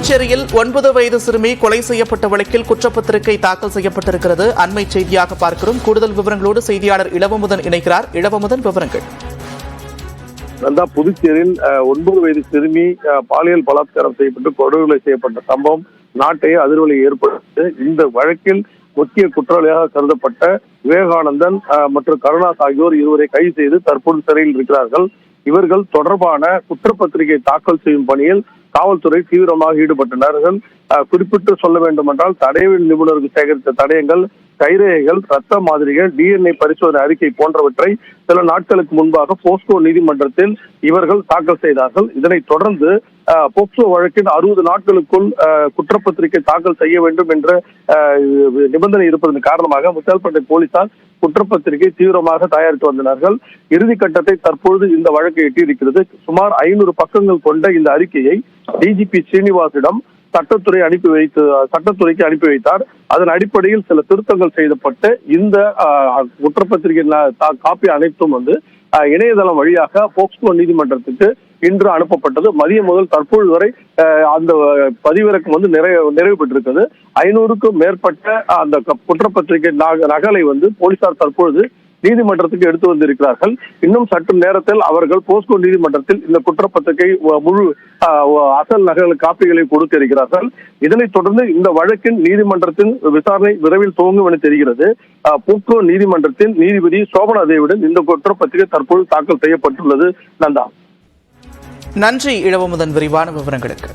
புதுச்சேரியில் 9 வயது சிறுமி கொலை செய்யப்பட்ட வழக்கில் குற்றப்பத்திரிகை தாக்கல் செய்யப்பட்டிருக்கிறது. அண்மை செய்தியாக பார்க்கிறோம். கூடுதல் விவரங்களோடு செய்தியாளர் இளவமுதன் இணைக்கிறார். இளவமுதன், விவரங்கள். புதுச்சேரியில் 9 வயது சிறுமி பாலியல் பலாத்காரம் செய்யப்பட்டு கொலை செய்யப்பட்ட சம்பவம் நாட்டையே அதிர்வலை ஏற்படுத்தி இந்த வழக்கில் முக்கிய குற்றவாளியாக கருதப்பட்ட விவேகானந்தன் மற்றும் கருணாஸ் ஆகியோர் இருவரை கைது செய்து தற்போது சிறையில் இருக்கிறார்கள். இவர்கள் தொடர்பான குற்றப்பத்திரிகை தாக்கல் செய்யும் பணியில் காவல்துறை தீவிரமாக ஈடுபட்டனர்கள். குறிப்பிட்டு சொல்ல வேண்டும் என்றால் தடயவியல் நிபுணர்கள் சேகரித்த தடயங்கள், கைரேகைகள், ரத்த மாதிரிகள், DNA பரிசோதனை அறிக்கை போன்றவற்றை சில நாட்களுக்கு முன்பாக போஸ்கோ நீதிமன்றத்தில் இவர்கள் தாக்கல் செய்தார்கள். இதனைத் தொடர்ந்து போக்சோ வழக்கின் 60 நாட்களுக்குள் குற்றப்பத்திரிகை தாக்கல் செய்ய வேண்டும் என்ற நிபந்தனை இருப்பதன் காரணமாக முத்தியால்பேட்டை போலீசார் குற்றப்பத்திரிகை தீவிரமாக தயாரித்து வந்தனர்கள். இறுதி கட்டத்தை தற்பொழுது இந்த வழக்கை எட்டியிருக்கிறது. சுமார் 500 பக்கங்கள் கொண்ட இந்த அறிக்கையை டிஜிபி ஸ்ரீனிவாசிடம் சட்டத்துறைக்கு அனுப்பி வைத்தார். அதன் அடிப்படையில் சில திருத்தங்கள் செய்யப்பட்டு இந்த குற்றப்பத்திரிகை காப்பி அனைத்தும் இணையதளம் வழியாக போக்சோ நீதிமன்றத்துக்கு இன்று அனுப்பப்பட்டது. மதியம் முதல் தற்பொழுது வரை அந்த பதிவிறக்கம் நிறைவு பெற்றிருக்கிறது. 500க்கும் மேற்பட்ட அந்த குற்றப்பத்திரிகை நகலை போலீசார் தற்பொழுது நீதிமன்றத்துக்கு எடுத்து வந்திருக்கிறார்கள். இன்னும் சற்று நேரத்தில் அவர்கள் போஸ்கோ நீதிமன்றத்தில் இந்த குற்றப்பத்திரிகை முழு அசல் நகல் காப்பிகளை கொடுக்க இருக்கிறார்கள். இதனைத் தொடர்ந்து இந்த வழக்கின் நீதிமன்றத்தின் விசாரணை விரைவில் துவங்கும் என தெரிகிறது. போக்சோ நீதிமன்றத்தில் நீதிபதி சோபனா தேவியுடன் இந்த குற்றப்பத்திரிகை தற்போது தாக்கல் செய்யப்பட்டுள்ளது. நன்றி இளவமுதன், விரிவான விவரங்களுக்கு.